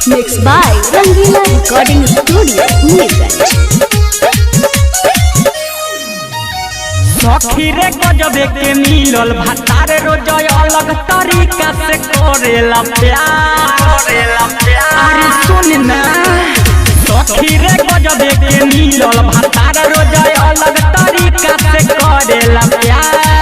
Mixed by Rangila Recording Studio, Neerganj. सखी रे गजबे के मिलल भातार रोज अलग तरीका से करेला प्यार। अरे सुन ना सखी रे गजबे के मिलल भातार रोज अलग तरीका से करेला प्यार।